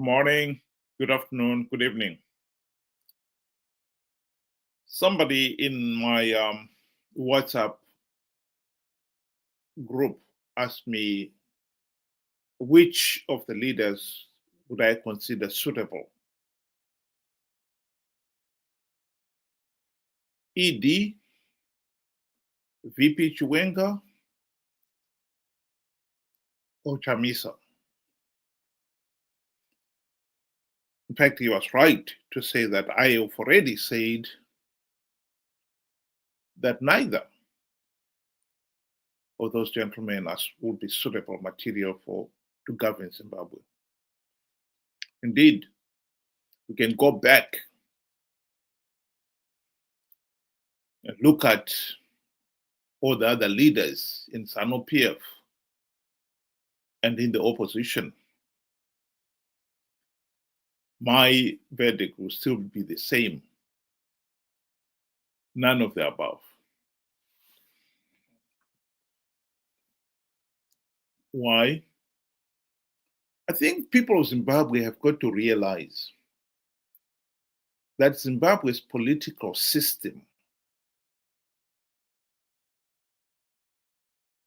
morning, good afternoon, good evening. Somebody in my WhatsApp group asked me which of the leaders would I consider suitable. ED, VP Chiwenga, or Chamisa. In fact, he was right to say that I have already said that neither of those gentlemen would be suitable material to govern Zimbabwe. Indeed, we can go back and look at all the other leaders in Zanu PF and in the opposition. My verdict will still be the same. None of the above. Why? I think people of Zimbabwe have got to realize that Zimbabwe's political system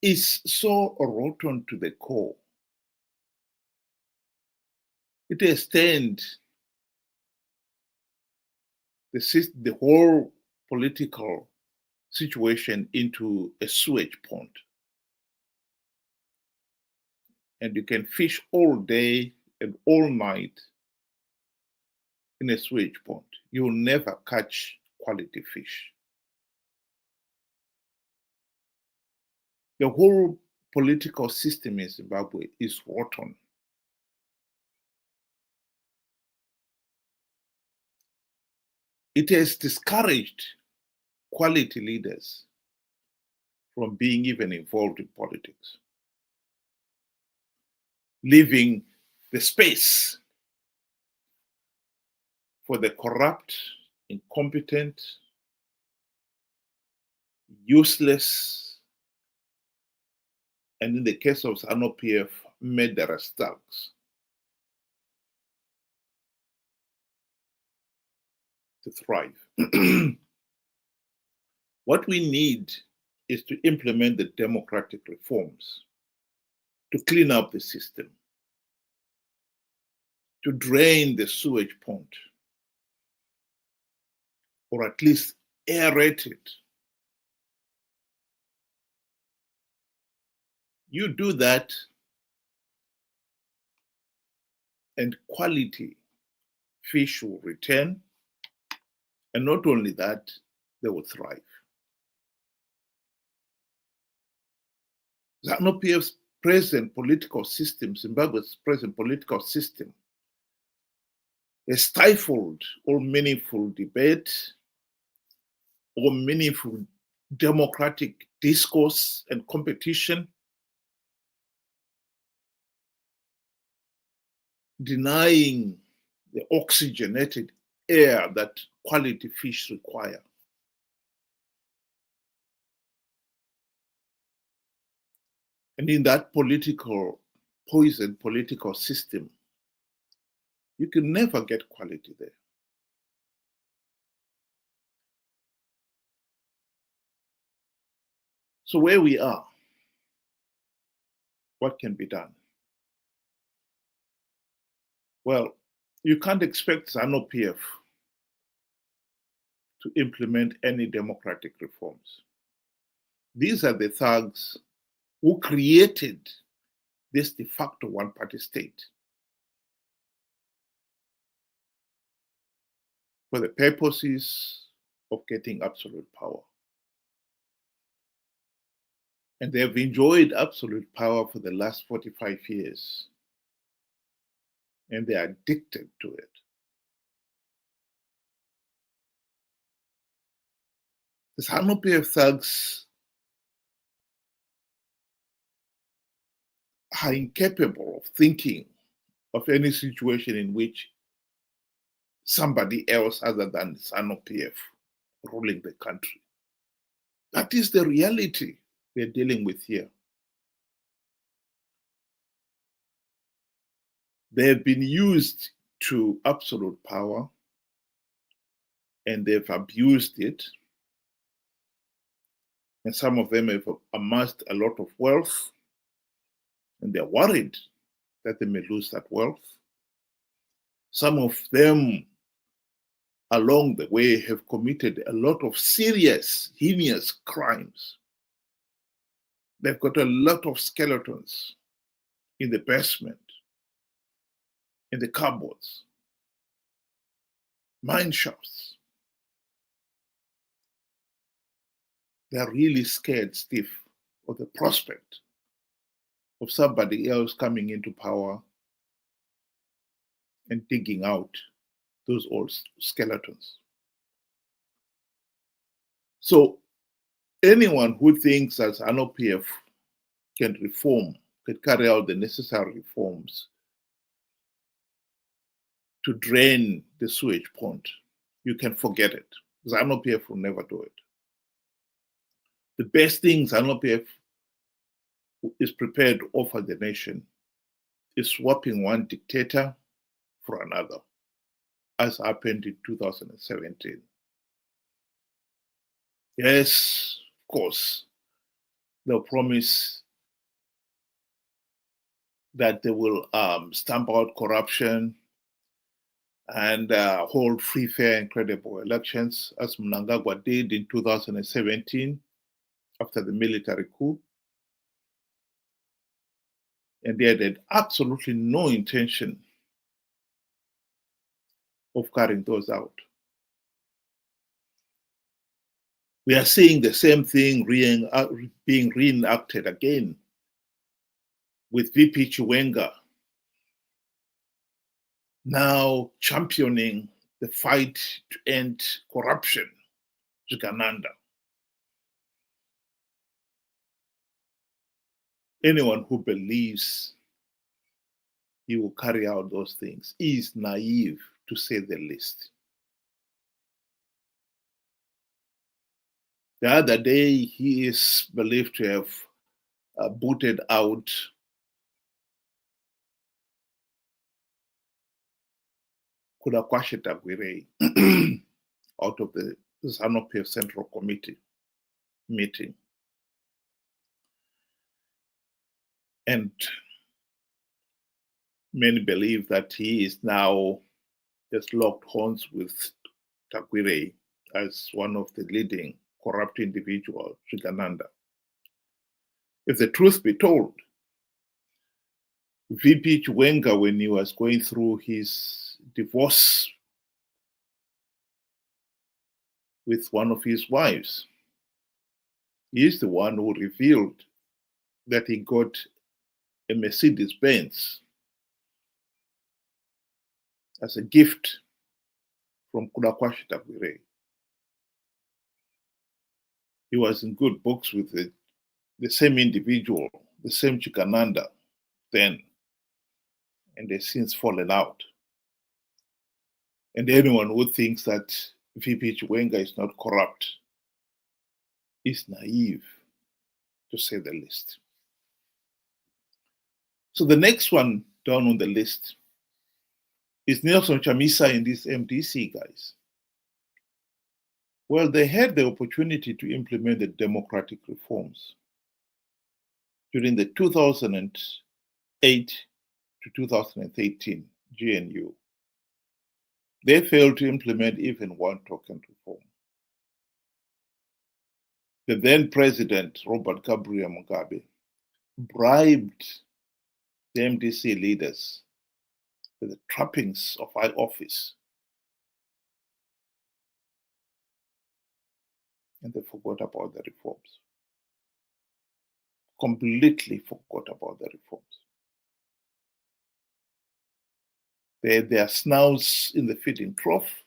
is so rotten to the core. It has turned the whole political situation into a sewage pond. And you can fish all day and all night in a sewage pond. You will never catch quality fish. The whole political system in Zimbabwe is rotten. It has discouraged quality leaders from being even involved in politics, leaving the space for the corrupt, incompetent, useless, and in the case of Zanu PF, murderous thugs to thrive. What we need is to implement the democratic reforms to clean up the system, to drain the sewage pond, or at least aerate it. You do that, and quality fish will return, and not only that, they will thrive. Zanu PF's present political system, Zimbabwe's present political system, has stifled all meaningful debate, all meaningful democratic discourse and competition, denying the oxygenated air that quality fish require. And in that poison political system, you can never get quality there. So where we are, what can be done? Well, you can't expect Zanu PF to implement any democratic reforms. These are the thugs who created this de facto one-party state for the purposes of getting absolute power. And they have enjoyed absolute power for the last 45 years. And they are addicted to it. The Zanu PF thugs are incapable of thinking of any situation in which somebody else other than Zanu PF ruling the country. That is the reality we're dealing with here. They have been used to absolute power, and they've abused it. And some of them have amassed a lot of wealth, and they're worried that they may lose that wealth. Some of them, along the way, have committed a lot of serious, heinous crimes. They've got a lot of skeletons in the basement, in the cupboards, mine shafts. They're really scared stiff of the prospect of somebody else coming into power and digging out those old skeletons. So anyone who thinks that Zanu PF can reform, can carry out the necessary reforms to drain the sewage pond, you can forget it. Zanu PF will never do it. The best thing Zanu PF is prepared to offer the nation is swapping one dictator for another, as happened in 2017. Yes, of course, they'll promise that they will stamp out corruption and hold free, fair, and credible elections, as Mnangagwa did in 2017 after the military coup. And they had absolutely no intention of carrying those out. We are seeing the same thing being reenacted again with VP Chiwenga now championing the fight to end corruption, Jigananda. Anyone who believes he will carry out those things is naive, to say the least. The other day, he is believed to have booted out Kudakwashe Tagwire out of the Zanu PF Central Committee meeting. And many believe that he is now just locked horns with Tagwire as one of the leading corrupt individuals, Jigananda. If the truth be told, VP Chiwenga, when he was going through his divorce with one of his wives, he is the one who revealed that he got a Mercedes-Benz as a gift from Kudakwashe Tagwire. He was in good books with the same individual, the same Chigananda then, and they've since fallen out. And anyone who thinks that VP Chiwenga is not corrupt is naive, to say the least. So the next one down on the list is Genroll and Chamisa in this MDC, guys. Well, they had the opportunity to implement the democratic reforms during the 2008 to 2013 GNU. They failed to implement even one token reform. The then president, Robert Gabriel Mugabe, bribed the MDC leaders with the trappings of high office. And they forgot about the reforms. Completely forgot about the reforms. They had their snouts in the feeding trough.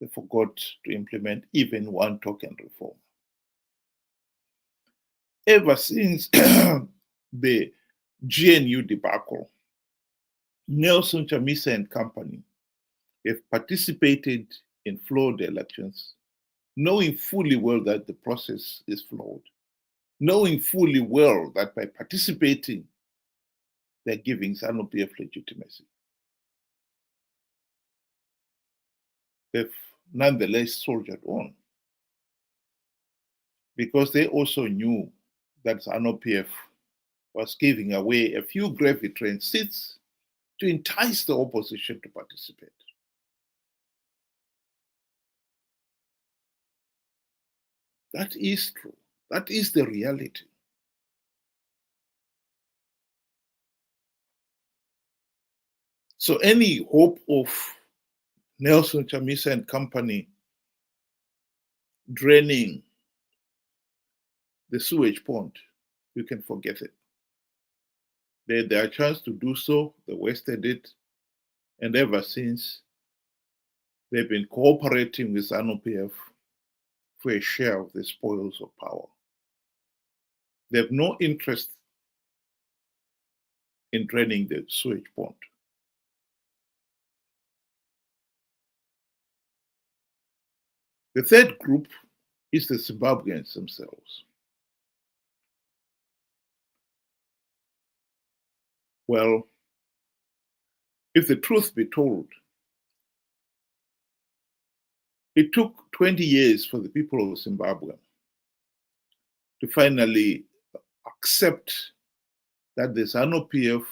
They forgot to implement even one token reform. Ever since the GNU debacle, Genroll and Chamisa and company have participated in flawed elections, knowing fully well that the process is flawed, knowing fully well that by participating they're giving Zanu PF legitimacy. They've nonetheless soldiered on because they also knew that Zanu PF was giving away a few gravy train seats to entice the opposition to participate. That is true. That is the reality. So any hope of Nelson Chamisa and company draining the sewage pond, you can forget it. They had their chance to do so, they wasted it, and ever since, they've been cooperating with Zanu PF for a share of the spoils of power. They have no interest in draining the sewage pond. The third group is the Zimbabweans themselves. Well, if the truth be told, it took 20 years for the people of Zimbabwe to finally accept that the Zanu PF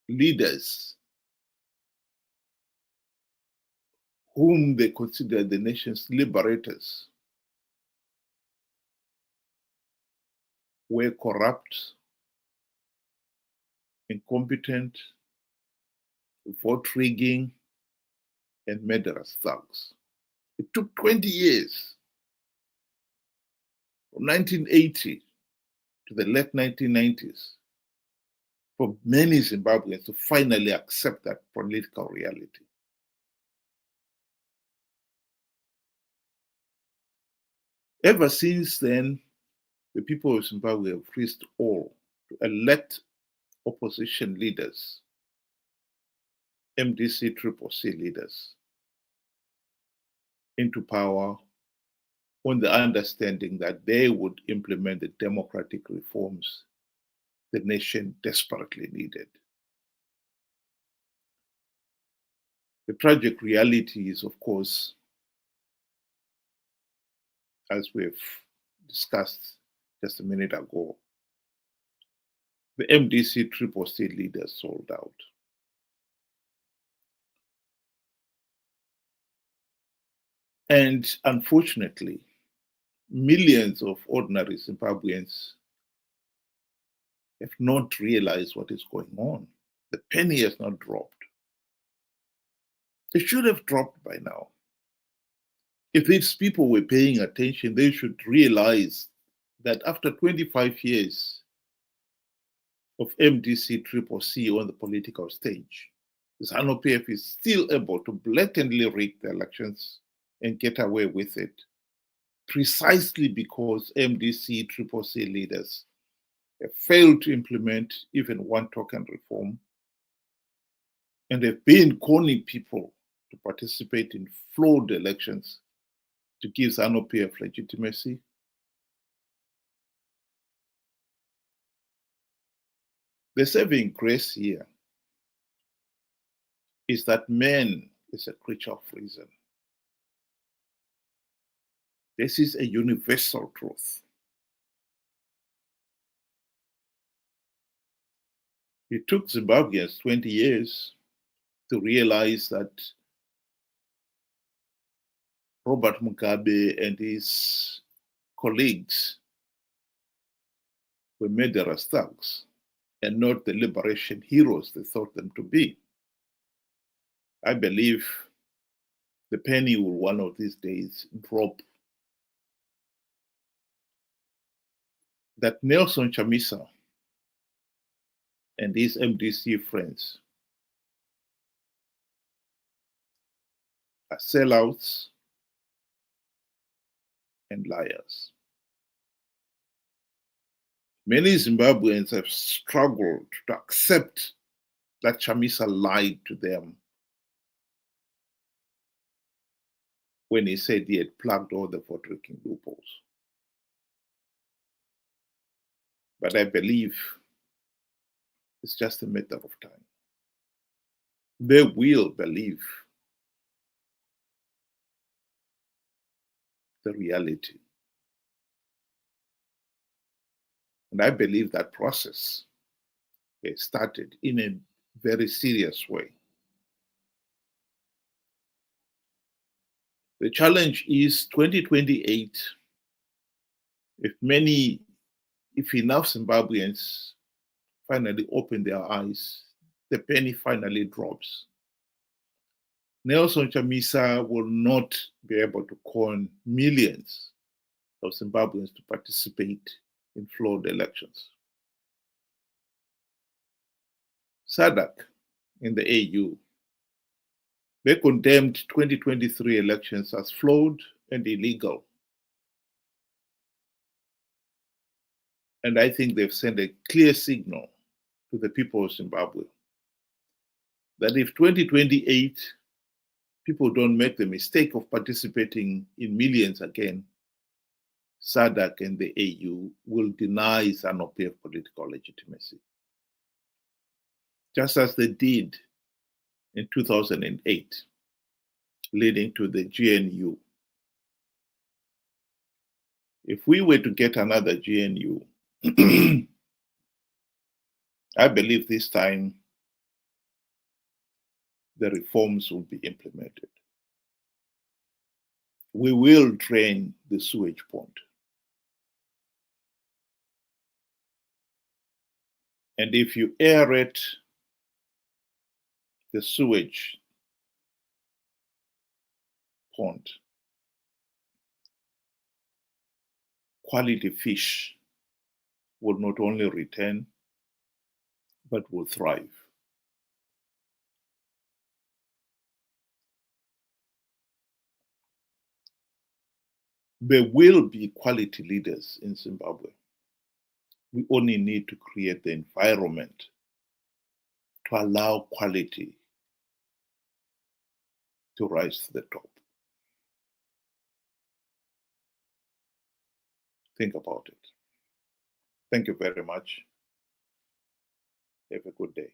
leaders, whom they considered the nation's liberators, were corrupt, incompetent, vote rigging, and murderous thugs. It took 20 years, from 1980 to the late 1990s, for many Zimbabweans to finally accept that political reality. Ever since then, the people of Zimbabwe have risked all to elect opposition leaders, MDC-CCC leaders, into power on the understanding that they would implement the democratic reforms the nation desperately needed. The tragic reality is, of course, as we've discussed just a minute ago, the MDC-CCC leaders sold out. And unfortunately, millions of ordinary Zimbabweans have not realized what is going on. The penny has not dropped. It should have dropped by now. If these people were paying attention, they should realize that after 25 years of MDC-CCC on the political stage, Zanu PF is still able to blatantly rig the elections and get away with it, precisely because MDC-CCC leaders have failed to implement even one token reform, and have been conning people to participate in flawed elections to give Zanu PF legitimacy. The saving grace here is that man is a creature of reason. This is a universal truth. It took Zimbabweans 20 years to realize that Robert Mugabe and his colleagues were murderous thugs and not the liberation heroes they thought them to be. I believe the penny will one of these days drop that Nelson Chamisa and his MDC friends are sellouts and liars. Many Zimbabweans have struggled to accept that Chamisa lied to them when he said he had plugged all the vote rigging loopholes. But I believe It's just a matter of time. They will believe the reality. And I believe that process started in a very serious way. The challenge is 2028, if enough Zimbabweans finally open their eyes, the penny finally drops. Nelson Chamisa will not be able to con millions of Zimbabweans to participate in flawed elections. SADC in the AU, they condemned 2023 elections as flawed and illegal. And I think they've sent a clear signal to the people of Zimbabwe that if 2028 people don't make the mistake of participating in millions again, SADC and the AU will deny Zanu PF political legitimacy, just as they did in 2008, leading to the GNU. If we were to get another GNU, I believe this time the reforms will be implemented. We will drain the sewage pond. And if you aerate the sewage pond, quality fish will not only return, but will thrive. There will be quality leaders in Zimbabwe. We only need to create the environment to allow quality to rise to the top. Think about it. Thank you very much. Have a good day.